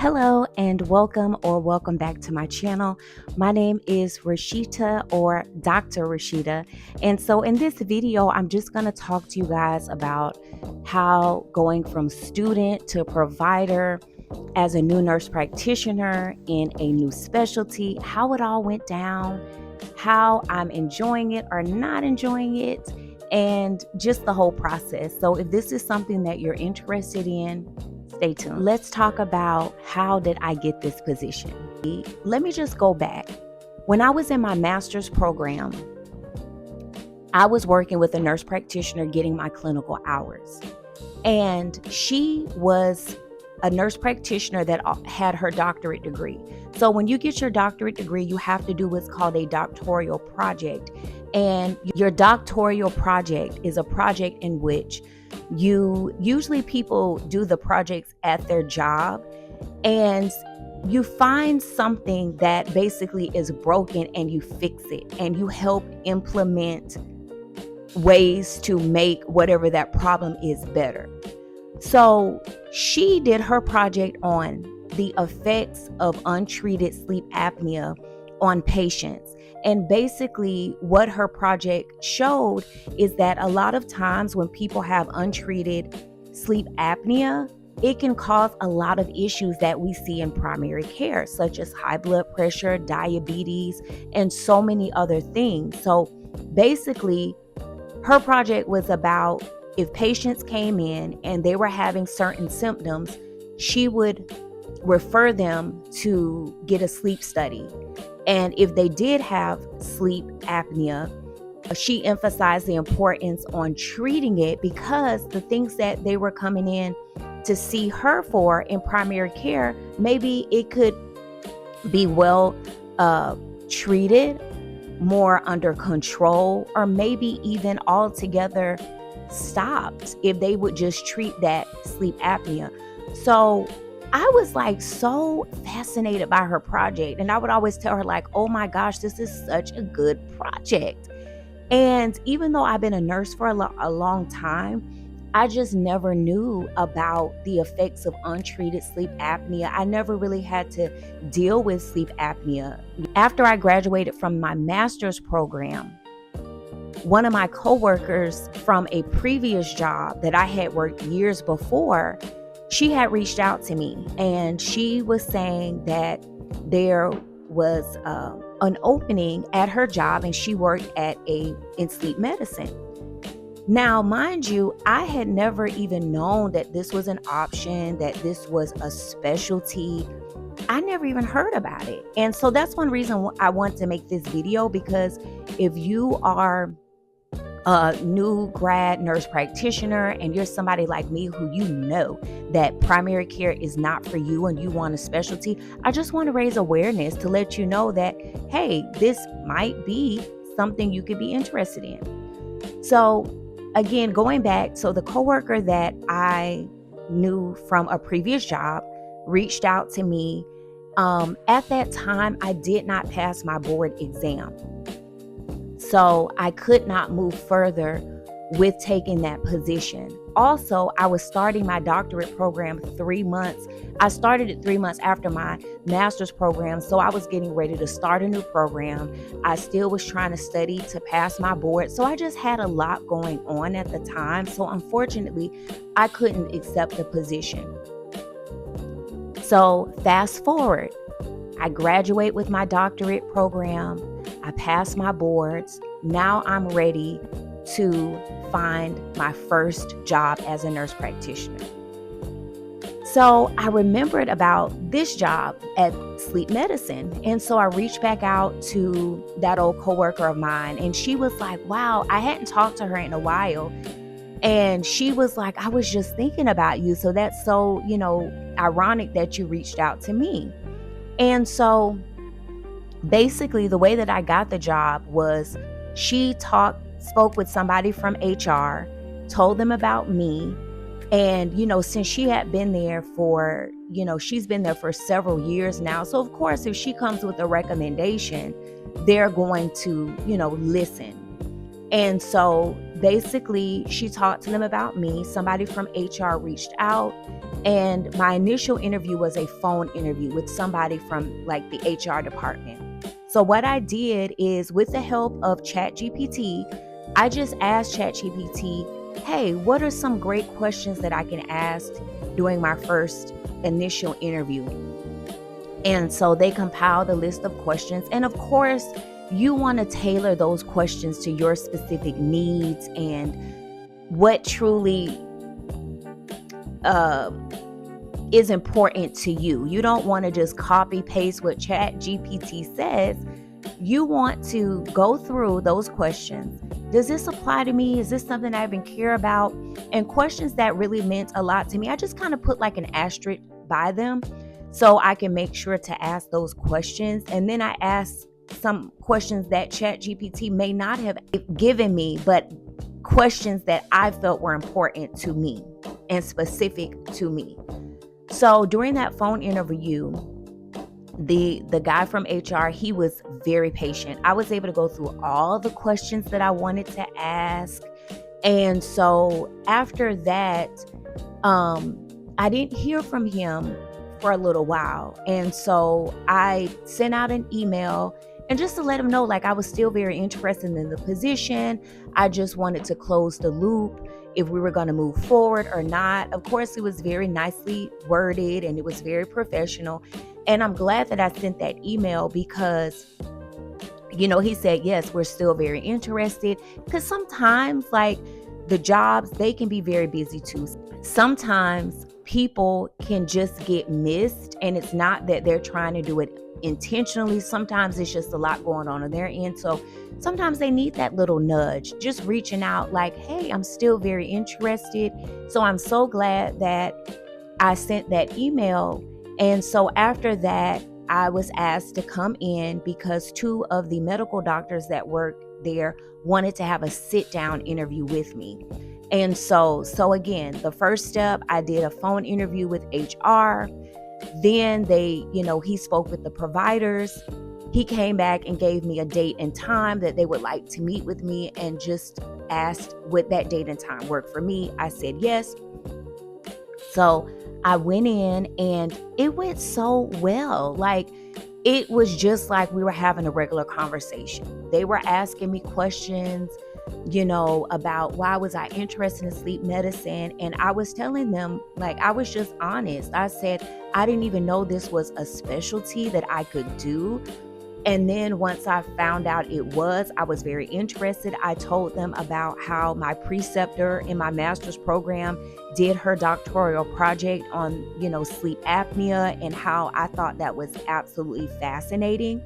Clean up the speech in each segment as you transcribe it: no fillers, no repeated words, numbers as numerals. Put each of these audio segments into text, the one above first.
Hello and welcome back to my channel. My name is Rashida or Dr. Rashida. And so in this video, I'm just going to talk to you guys about how going from student to provider as a new nurse practitioner in a new specialty, how it all went down, how I'm enjoying it or not enjoying it, and just the whole process. So if this is something that you're interested in, stay tuned. Let's talk about how did I get this position. Let me just go back. When I was in my master's program, I was working with a nurse practitioner getting my clinical hours. And she was a nurse practitioner that had her doctorate degree. So when you get your doctorate degree, you have to do what's called a doctoral project. And your doctoral project is a project in which usually people do the projects at their job, and you find something that basically is broken and you fix it and you help implement ways to make whatever that problem is better. So she did her project on the effects of untreated sleep apnea on patients. And basically what her project showed is that a lot of times when people have untreated sleep apnea, it can cause a lot of issues that we see in primary care, such as high blood pressure, diabetes, and so many other things. So basically, her project was about if patients came in and they were having certain symptoms, she would refer them to get a sleep study. And if they did have sleep apnea, she emphasized the importance on treating it, because the things that they were coming in to see her for in primary care, maybe it could be well treated, more under control, or maybe even altogether stopped if they would just treat that sleep apnea. So I was like so fascinated by her project, and I would always tell her like, oh my gosh, this is such a good project. And even though I've been a nurse for a long time, I just never knew about the effects of untreated sleep apnea. I never really had to deal with sleep apnea. After I graduated from my master's program, one of my coworkers from a previous job that I had worked years before, she had reached out to me, and she was saying that there was an opening at her job, and she worked in sleep medicine. Now, mind you, I had never even known that this was an option, that this was a specialty. I never even heard about it. And so that's one reason I want to make this video, because if you are a new grad nurse practitioner and you're somebody like me who you know that primary care is not for you and you want a specialty, I just want to raise awareness to let you know that, hey, this might be something you could be interested in. So again, going back, so the coworker that I knew from a previous job reached out to me. At that time, I did not pass my board exam. So I could not move further with taking that position. Also, I was starting my doctorate program 3 months. I started it 3 months after my master's program. So I was getting ready to start a new program. I still was trying to study to pass my board. So I just had a lot going on at the time. So unfortunately, I couldn't accept the position. So fast forward, I graduate with my doctorate program. I passed my boards. Now I'm ready to find my first job as a nurse practitioner. So I remembered about this job at Sleep Medicine. And so I reached back out to that old coworker of mine, and she was like, wow, I hadn't talked to her in a while. And she was like, I was just thinking about you. So that's so, ironic that you reached out to me. And so basically the way that I got the job was she spoke with somebody from HR, told them about me. And, since she had been there for, she's been there for several years now. So of course, if she comes with a recommendation, they're going to, listen. And so basically, she talked to them about me. Somebody from HR reached out, and my initial interview was a phone interview with somebody from like the HR department. So what I did is, with the help of ChatGPT, I just asked ChatGPT, hey, what are some great questions that I can ask during my first initial interview? And so they compiled a list of questions. And of course, you want to tailor those questions to your specific needs and what truly is important to you. You don't want to just copy paste what ChatGPT says. You want to go through those questions. Does this apply to me? Is this something I even care about? And questions that really meant a lot to me, I just kind of put like an asterisk by them so I can make sure to ask those questions. And then I asked some questions that ChatGPT may not have given me, but questions that I felt were important to me and specific to me. So during that phone interview, the guy from HR, he was very patient. I was able to go through all the questions that I wanted to ask. And so after that, I didn't hear from him for a little while. And so I sent out an email, and just to let him know, like, I was still very interested in the position. I just wanted to close the loop if we were going to move forward or not. Of course, it was very nicely worded and it was very professional. And I'm glad that I sent that email because, you know, he said, yes, we're still very interested. Because sometimes, like, the jobs, they can be very busy too. Sometimes people can just get missed, and it's not that they're trying to do it intentionally. Sometimes it's just a lot going on their end. So sometimes they need that little nudge, just reaching out like, hey, I'm still very interested. So I'm so glad that I sent that email. And so after that, I was asked to come in because two of the medical doctors that work there wanted to have a sit-down interview with me. And so again, the first step, I did a phone interview with HR. Then he spoke with the providers. He came back and gave me a date and time that they would like to meet with me, and just asked would that date and time work for me. I said yes. So I went in and it went so well. Like, it was just like we were having a regular conversation. They were asking me questions, about why was I interested in sleep medicine. And I was telling them, like, I was just honest. I said, I didn't even know this was a specialty that I could do. And then once I found out I was very interested. I told them about how my preceptor in my master's program did her doctoral project on, sleep apnea, and how I thought that was absolutely fascinating.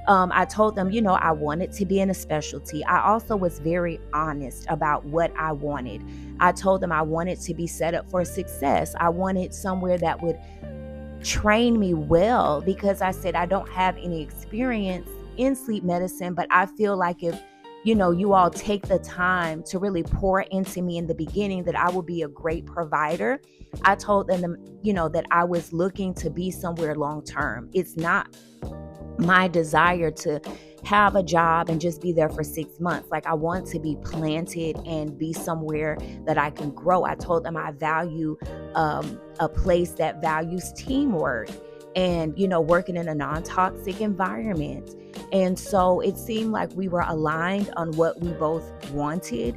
I told them, I wanted to be in a specialty. I also was very honest about what I wanted. I told them I wanted to be set up for success. I wanted somewhere that would train me well, because I said I don't have any experience in sleep medicine, but I feel like if you all take the time to really pour into me in the beginning, that I will be a great provider. I told them, that I was looking to be somewhere long term. It's not my desire to have a job and just be there for 6 months. Like, I want to be planted and be somewhere that I can grow. I told them I value a place that values teamwork and, working in a non-toxic environment. And so it seemed like we were aligned on what we both wanted.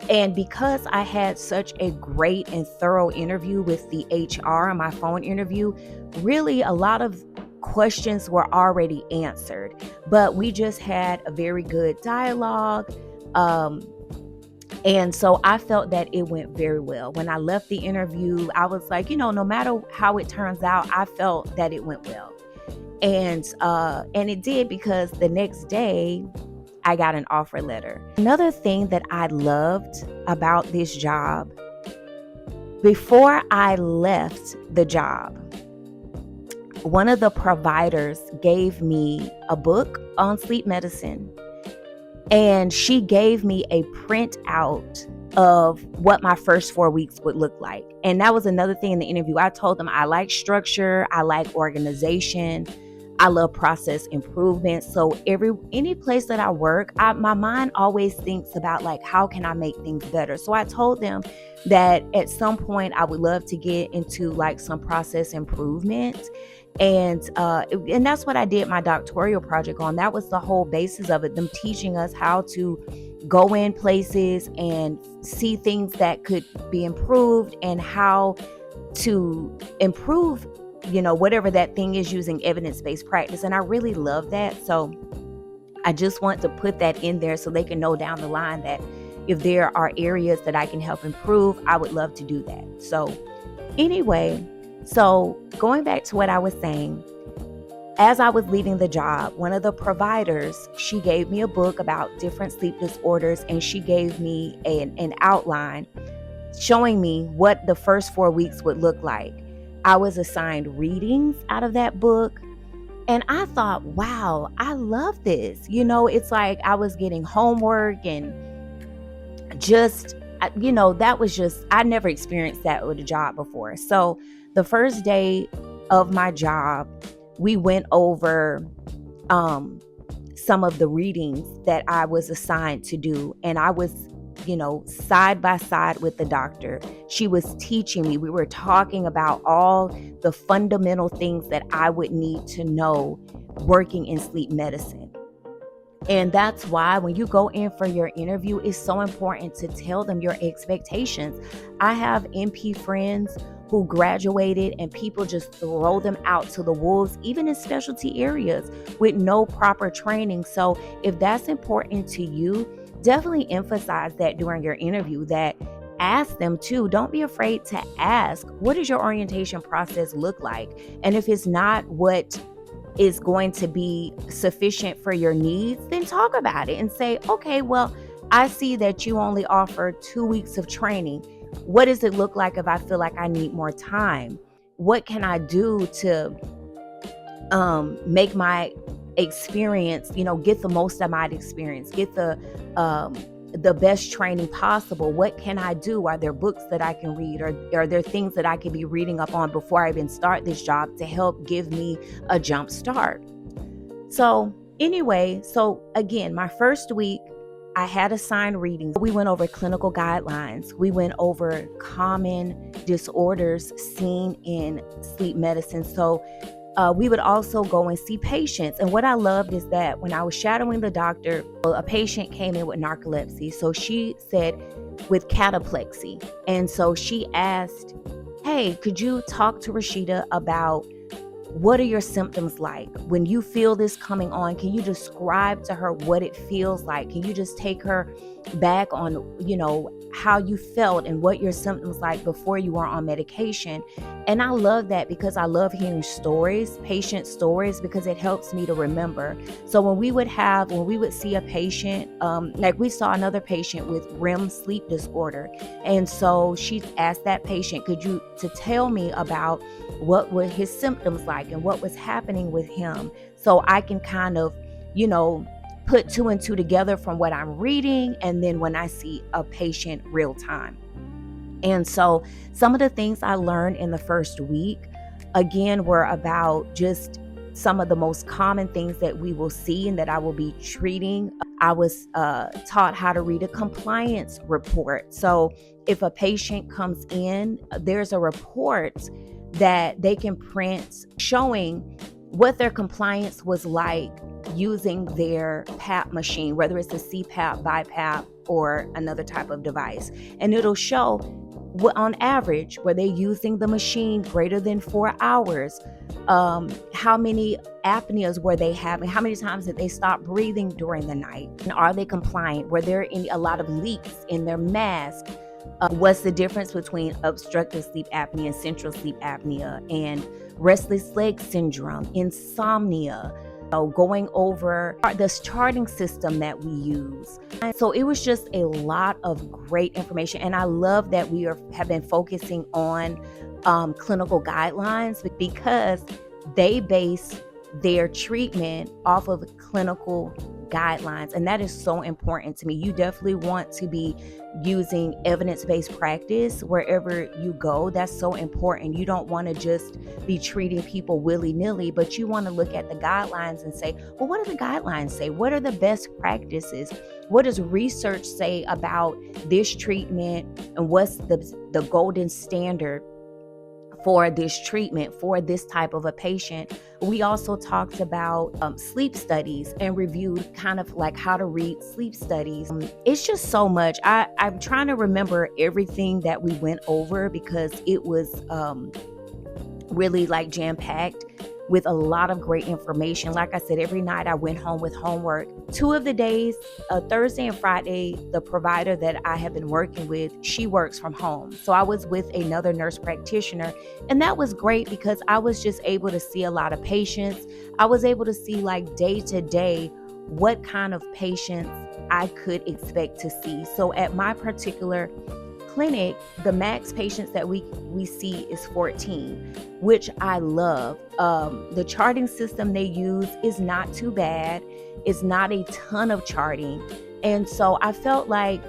And because I had such a great and thorough interview with the HR on my phone interview, really a lot of questions were already answered, but we just had a very good dialogue. And so I felt that it went very well. When I left the interview, I was like, no matter how it turns out, I felt that it went well. And it did, because the next day I got an offer letter. Another thing that I loved about this job, before I left the job, one of the providers gave me a book on sleep medicine, and she gave me a printout of what my first 4 weeks would look like. And that was another thing in the interview. I told them I like structure, I like organization, I love process improvement. So any place that I work, my mind always thinks about like, how can I make things better? So I told them that at some point I would love to get into like some process improvement. And that's what I did my doctoral project on. That was the whole basis of it, them teaching us how to go in places and see things that could be improved and how to improve, whatever that thing is, using evidence-based practice. And I really love that. So I just want to put that in there so they can know down the line that if there are areas that I can help improve, I would love to do that. So anyway, so going back to what I was saying, as I was leaving the job, one of the providers, she gave me a book about different sleep disorders, and she gave me an outline showing me what the first 4 weeks would look like. I was assigned readings out of that book, and I thought, wow, I love this. It's like I was getting homework and just, that was just, I never experienced that with a job before. So the first day of my job, we went over some of the readings that I was assigned to do. And I was, side by side with the doctor. She was teaching me. We were talking about all the fundamental things that I would need to know working in sleep medicine. And that's why when you go in for your interview, it's so important to tell them your expectations. I have NP friends who graduated and people just throw them out to the wolves, even in specialty areas with no proper training. So if that's important to you, definitely emphasize that during your interview, that ask them too. Don't be afraid to ask, what does your orientation process look like? And if it's not what is going to be sufficient for your needs, then talk about it and say, okay, well, I see that you only offer 2 weeks of training. What does it look like if I feel like I need more time? What can I do to make my experience, get the most of my experience, get the best training possible? What can I do? Are there books that I can read? Or are there things that I can be reading up on before I even start this job to help give me a jump start? So anyway, so again, my first week, I had assigned readings. We went over clinical guidelines. We went over common disorders seen in sleep medicine. So we would also go and see patients. And what I loved is that when I was shadowing the doctor, a patient came in with narcolepsy. So she said with cataplexy. And so she asked, hey, could you talk to Rashida about what are your symptoms like? When you feel this coming on, can you describe to her what it feels like? Can you just take her back on, how you felt and what your symptoms like before you were on medication? And I love that because I love hearing stories, patient stories, because it helps me to remember. So when we would see a patient, like we saw another patient with REM sleep disorder. And so she asked that patient, to tell me about what were his symptoms like and what was happening with him, so I can kind of, put 2 and 2 together from what I'm reading and then when I see a patient real time. And so some of the things I learned in the first week, again, were about just some of the most common things that we will see and that I will be treating. I was taught how to read a compliance report. So if a patient comes in, there's a report that they can print showing what their compliance was like using their PAP machine, whether it's a CPAP, BiPAP, or another type of device. And it'll show on average, were they using the machine greater than 4 hours? How many apneas were they having? How many times did they stop breathing during the night? And are they compliant? Were there a lot of leaks in their mask? What's the difference between obstructive sleep apnea and central sleep apnea, and restless leg syndrome, insomnia? Going over this charting system that we use. So it was just a lot of great information. And I love that we have been focusing on clinical guidelines, because they base their treatment off of clinical guidelines, and that is so important to me. You definitely want to be using evidence-based practice wherever you go. That's so important. You don't want to just be treating people willy-nilly, but you want to look at the guidelines and say, well, what do the guidelines say? What are the best practices? What does research say about this treatment, and what's the golden standard for this treatment for this type of a patient? We also talked about sleep studies and reviewed kind of like how to read sleep studies. It's just so much. I'm trying to remember everything that we went over because it was really like jam-packed with a lot of great information. Like I said, every night I went home with homework. 2 of the days, Thursday and Friday, the provider that I have been working with, she works from home. So I was with another nurse practitioner, and that was great because I was just able to see a lot of patients. I was able to see like day to day what kind of patients I could expect to see. So at my particular clinic, the max patients that we see is 14, which I love. The charting system they use is not too bad. It's not a ton of charting. And so I felt like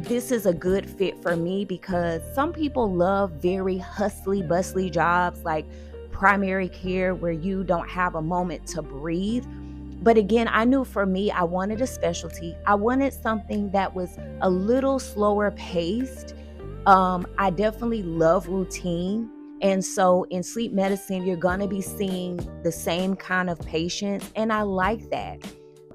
this is a good fit for me because some people love very hustly, bustly jobs like primary care where you don't have a moment to breathe. But again, I knew for me, I wanted a specialty. I wanted something that was a little slower paced. I definitely love routine. And so in sleep medicine, you're going to be seeing the same kind of patients. And I like that.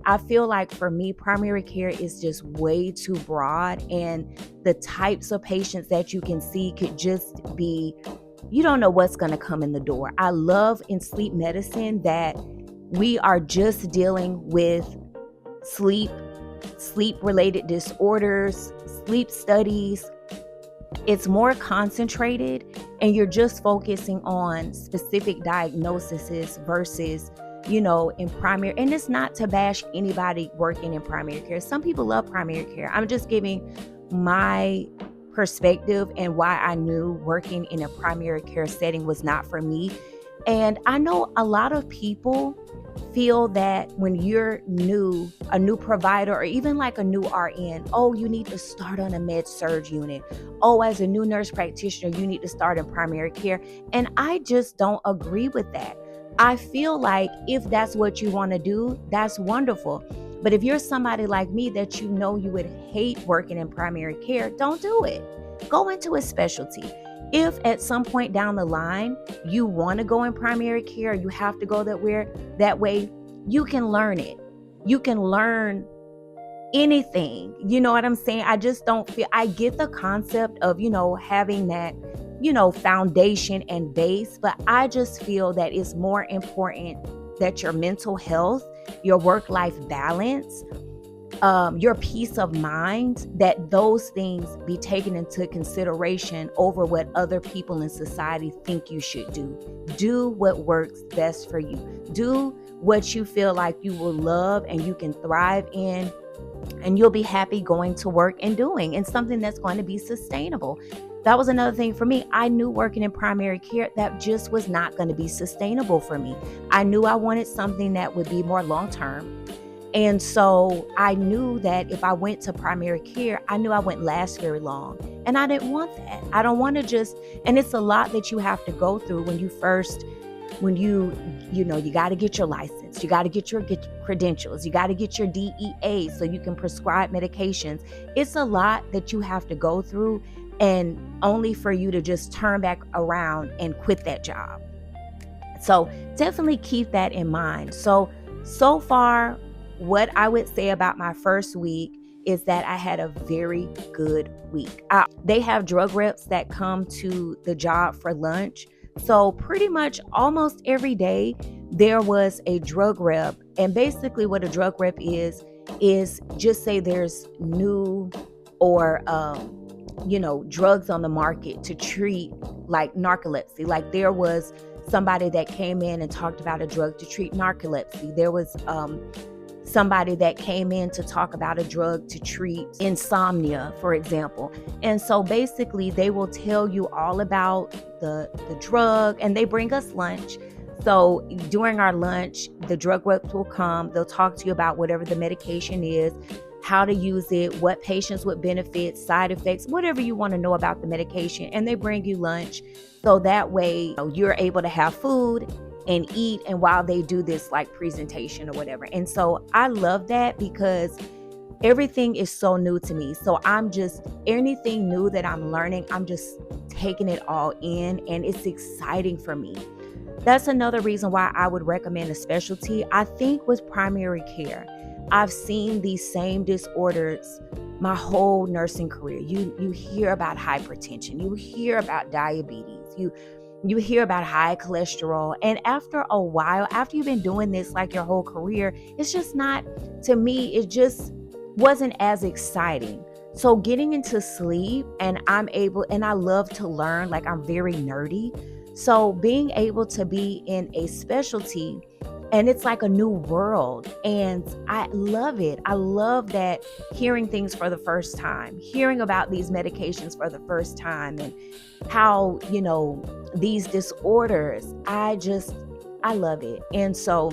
I feel like for me, primary care is just way too broad. And the types of patients that you can see could just be, you don't know what's going to come in the door. I love in sleep medicine that we are just dealing with sleep-related disorders, sleep studies. It's more concentrated, and you're just focusing on specific diagnoses versus, in primary. And it's not to bash anybody working in primary care. Some people love primary care. I'm just giving my perspective and why I knew working in a primary care setting was not for me. And I know a lot of people feel that when you're a new provider, or even like a new RN, oh, you need to start on a med surg unit. Oh, as a new nurse practitioner, you need to start in primary care. And I just don't agree with that. I feel like if that's what you want to do, that's wonderful. But if you're somebody like me that you would hate working in primary care, don't do it. Go into a specialty. If at some point down the line you want to go in primary care, you have to go that way, you can learn it. You can learn anything. You know what I'm saying? I just don't feel, I get the concept of, having that, foundation and base, but I just feel that it's more important that your mental health, your work-life balance, your peace of mind, that those things be taken into consideration over what other people in society think you should do. Do what works best for you. Do what you feel like you will love and you can thrive in, and you'll be happy going to work and doing, and something that's going to be sustainable. That was another thing for me. I knew working in primary care, that just was not going to be sustainable for me. I knew I wanted something that would be more long-term. And so I knew that if I went to primary care, I knew I wouldn't last very long. And I didn't want that. I don't want to and it's a lot that you have to go through when you got to get your license. You got to get your credentials. You got to get your DEA so you can prescribe medications. It's a lot that you have to go through, and only for you to just turn back around and quit that job. So definitely keep that in mind. So far, what I would say about my first week is that I had a very good week. They have drug reps that come to the job for lunch. So pretty much almost every day there was a drug rep. And basically what a drug rep is just say there's new or, drugs on the market to treat like narcolepsy. Like there was somebody that came in and talked about a drug to treat narcolepsy. There was, somebody that came in to talk about a drug to treat insomnia, for example. And so basically they will tell you all about the drug, and they bring us lunch. So during our lunch, the drug reps will come. They'll talk to you about whatever the medication is, how to use it, what patients would benefit, side effects, whatever you want to know about the medication. And they bring you lunch. So that way you're able to have food and eat, and while they do this like presentation or whatever. And so I love that because everything is so new to me. So anything new that I'm learning, I'm just taking it all in, and it's exciting for me. That's another reason why I would recommend a specialty. I think with primary care, I've seen these same disorders my whole nursing career. You hear about hypertension, you hear about diabetes, you hear about high cholesterol. And after a while, after you've been doing this like your whole career, it's just not, to me, it just wasn't as exciting. So getting into sleep, and I love to learn, like I'm very nerdy. So being able to be in a specialty, and it's like a new world, and I love it. I love that, hearing things for the first time, hearing about these medications for the first time, and how, these disorders, I love it. And so,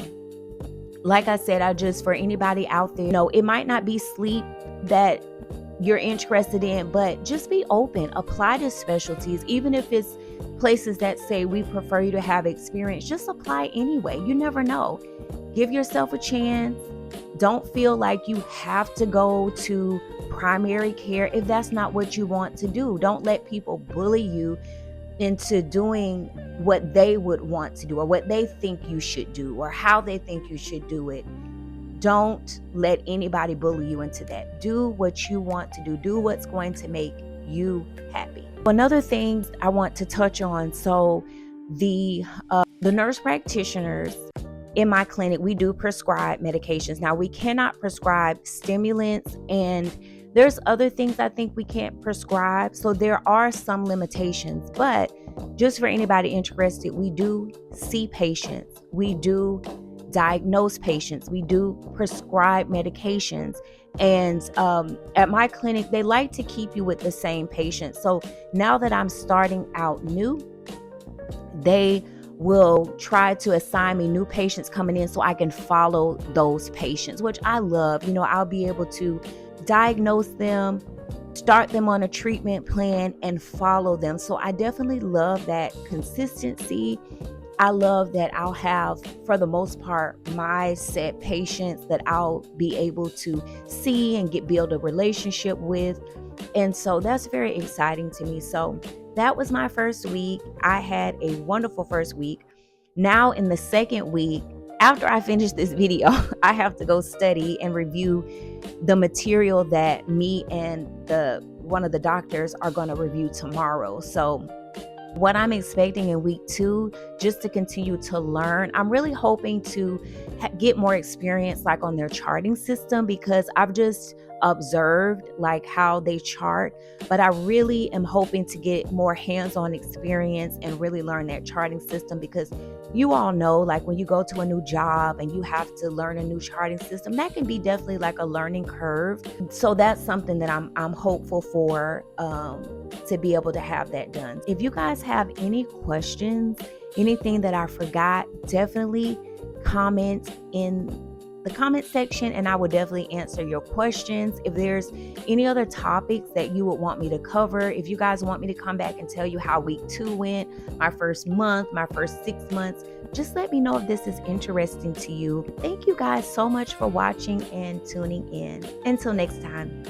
like I said, for anybody out there, it might not be sleep that you're interested in, but just be open, apply to specialties, even if it's places that say we prefer you to have experience, just apply anyway. You never know. Give yourself a chance. Don't feel like you have to go to primary care if that's not what you want to do. Don't let people bully you into doing what they would want to do, or what they think you should do, or how they think you should do it. Don't let anybody bully you into that. Do what you want to do. Do what's going to make you happy. Another thing I want to touch on, so the nurse practitioners in my clinic, we do prescribe medications. Now, we cannot prescribe stimulants, and there's other things I think we can't prescribe. So there are some limitations, but just for anybody interested, we do see patients. We do diagnose patients. We do prescribe medications. And at my clinic, they like to keep you with the same patient. So now that I'm starting out new, they will try to assign me new patients coming in so I can follow those patients, which I love. I'll be able to diagnose them, start them on a treatment plan, and follow them. So I definitely love that consistency. I love that I'll have, for the most part, my set patients that I'll be able to see and build a relationship with. And so that's very exciting to me. So that was my first week. I had a wonderful first week. Now in the second week, after I finish this video, I have to go study and review the material that me and one of the doctors are going to review tomorrow. So what I'm expecting in week 2, just to continue to learn. I'm really hoping to get more experience like on their charting system, because I've just observed like how they chart, but I really am hoping to get more hands-on experience and really learn that charting system, because you all know, like when you go to a new job and you have to learn a new charting system, that can be definitely like a learning curve. So that's something that I'm hopeful for, to be able to have that done. If you guys have any questions, anything that I forgot, definitely comment in the comment section, and I will definitely answer your questions. If there's any other topics that you would want me to cover, if you guys want me to come back and tell you how week 2 went, my first month, my first 6 months, just let me know if this is interesting to you. Thank you guys so much for watching and tuning in. Until next time.